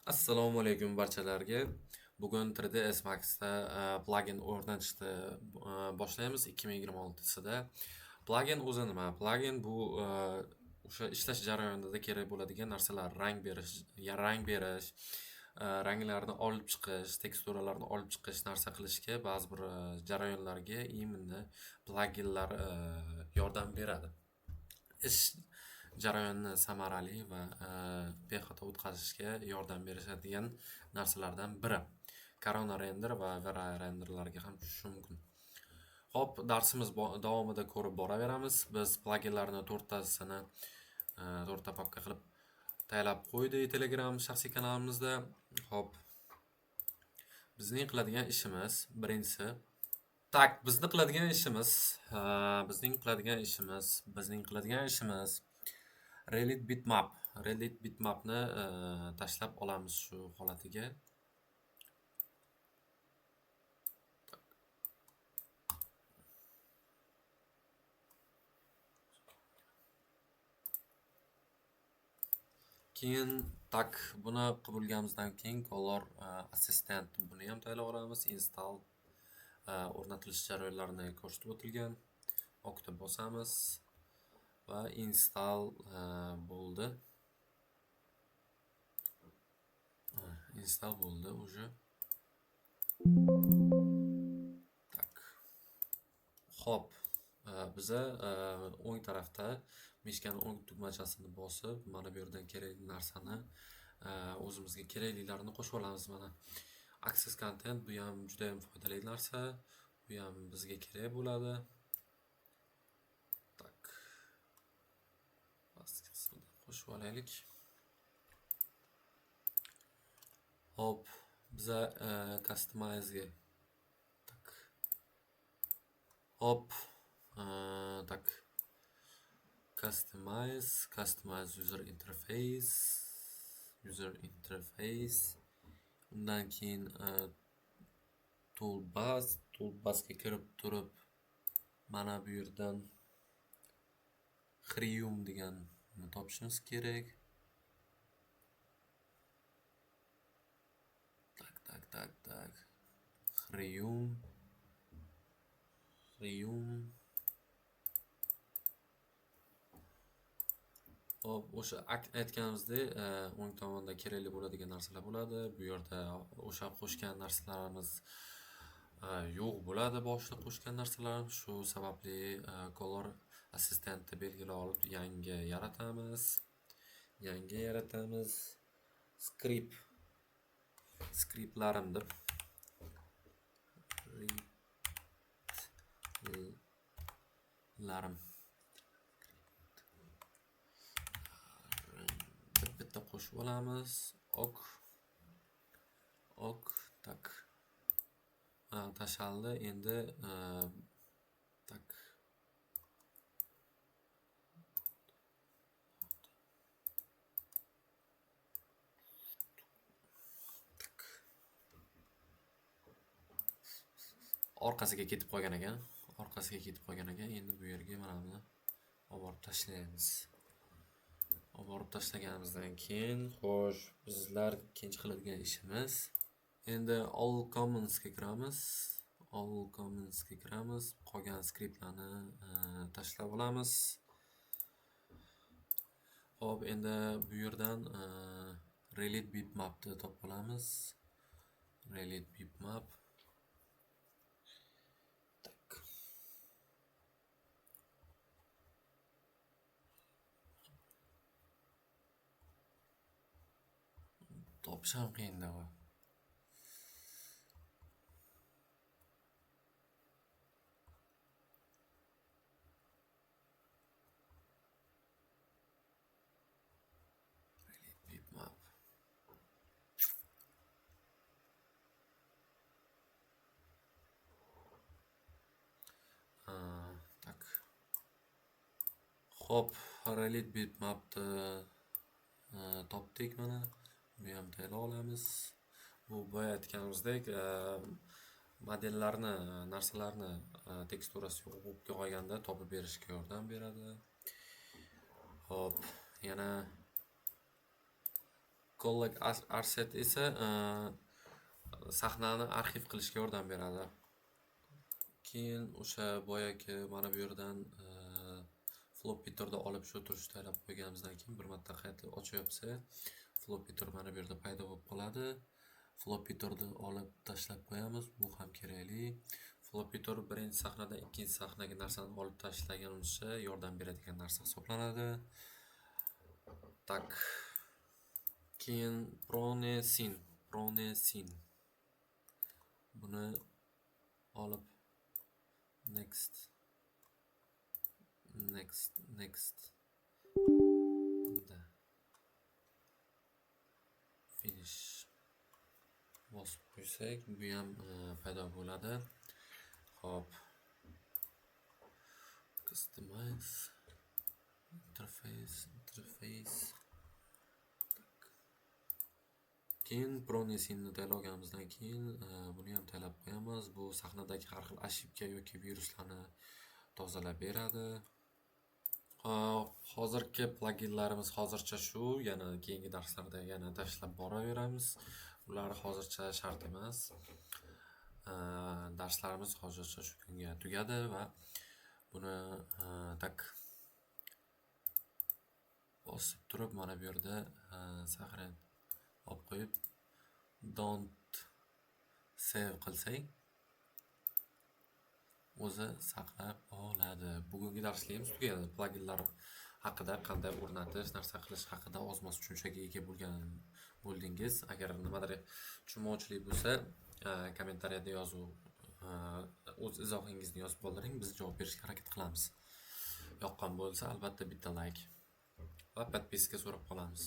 Assalomu alaykum barchalarga. Bugun 3ds Max'da plagin o'rnatishni boshlaymiz 2026-sida. Plagin o'zi nima? Plagin bu o'sha ishlash jarayonida kerak bo'ladigan narsalar, rang berish, ranglarni olib chiqish, teksturalarni olib chiqish, narsa qilishga ba'zi bir jarayonlarga именно plaginlar yordam beradi. Ish jarayonni samarali va bexato o'tkazishga yordam berishadigan narsalardan biri. Corona render va Vera renderlarga ham tushishi mumkin. Hop, darsimiz davomida ko'rib boraveramiz. Biz plaginlarni to'rttasini to'rtta papka qilib tayyorlab qo'ydik Telegram shaxsiy kanalimizda. Hop, bizning qiladigan ishimiz birinchisi bizning qiladigan ishimiz Relic bitmap. Relic bitmapni tashlab olamiz shu holatiga. Keyin buni qilib bo'lganimizdan keyin Color Assistant buni ham tayyorlab olamiz. Install o'rnatilish jarayonlarini ko'rsatib o'tilgan. Okni bosamiz va install bo'ldi. Install bo'ldi уже. Hop, biza o'ng tarafda mishkani o'ng tugmachasini bosib, mana bu yerdan kerakli narsani o'zimizga keraklilarini qo'shib olamiz. Mana Access Content bu ham juda ham foydali narsa. Bu ham bizga kerak bo'ladi. Pastki qismida qo'shib olaylik. Hop, biza customize ga hop, customize user interface. Undan keyin toolbasga kirib turib, mana bu yerdan Chromium deganni topishimiz kerak. Chromium. Hop, o'sha aytganimizdek, o'ng tomonda kerakli bo'ladigan narsalar bo'ladi. Bu yerda o'sha qo'shgan narsalarimiz yo'q bo'ladi, boshida qo'shgan narsalarimiz. Shu sababli Color Assistantni belgilab olib yangi yaratamiz. Scriptlarim deb bitta qo'shib olamiz. Ok, tashaldi. Endi orqasiga ketib qolgan ekan. Endi bu yerga mana buni olib borib tashlaymiz. Olib borib tashlaganimizdan keyin, xo'sh, bizlar ikkinchi qiladigan ishimiz endi all commonsga kiramiz. Qolgan skriptlarni tashlab olamiz. Hop, endi bu yerdan Relic bitmapni topib olamiz. Relic bitmap. Topish ham qiyin da. Hop, Relic bitmapni topdik mana. Buni ham tayyorlab olamiz. Bu boya aytganimizdek, narsalarni teksturasi yo'q bo'lib qolganda topib berishga yordam beradi. Hop, yana Collage Arset esa sahnani arxiv qilishga yordam beradi. Keyin o'sha boyagi mana bu yerdan floppy turda olib shu turishni taylab qo'yganimizdan keyin bir marta qayta ochyapsa, floppy tur mana bu yerda paydo bo'lib qoladi. Floppy turni olib tashlab qo'yamiz, bu ham kerakli. Floppy tur birinchi sahnadan ikkinchi sahnaga narsani olib tashlaganimizcha yordam beradigan narsa hisoblanadi. Tak. Keyin Pronesin. Buni olib next. Bunda finish bosib qo'ysak, bu ham paydo bo'ladi. Hop. Customize interface. Keyin Pronesinni tayyorlaganimizdan keyin buni ham tayyorlab qo'yamiz. Bu sahnadagi har xil ошибка yoki viruslarni tozalab beradi. Hozirgi pluginlarimiz hozircha shu, yana keyingi darslarda yana tashlab boraveramiz. Ular hozircha shart emas. Darslarimiz hozircha shu kunga tugadi va buni tak bosib turib mana bu yerda saqlanib olib qo'yib don't save qilsak o'zi saqlab oladi. Bugungi darsligimiz tugadi. Pluginlar haqida, qanday o'rnatish, narsa qilish haqida ozmoz tushunchaga ega bo'ldingiz. Agar nimadir tushunmovchilik bo'lsa, kommentariyada yozuv o'z izohingizni yozib qoldiring, biz javob berishga harakat qilamiz. Yoqqan bo'lsa, albatta bitta like va podpiska so'rab qolamiz.